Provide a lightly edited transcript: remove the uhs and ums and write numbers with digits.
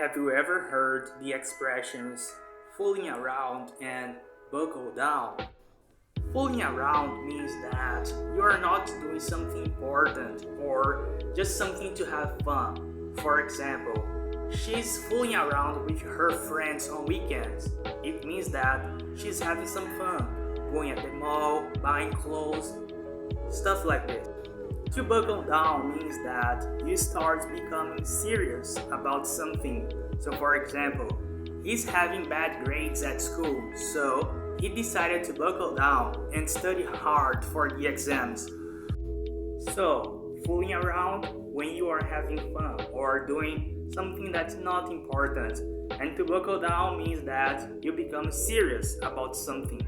Have you ever heard the expressions fooling around and buckle down? Fooling around means that you are not doing something important or just something to have fun. For example, she's fooling around with her friends on weekends. It means that she's having some fun, going at the mall, buying clothes, stuff like this. To buckle down means that you start becoming serious about something. So, for example, he's having bad grades at school, so he decided to buckle down and study hard for the exams. So, fooling around when you are having fun or doing something that's not important. And to buckle down means that you become serious about something.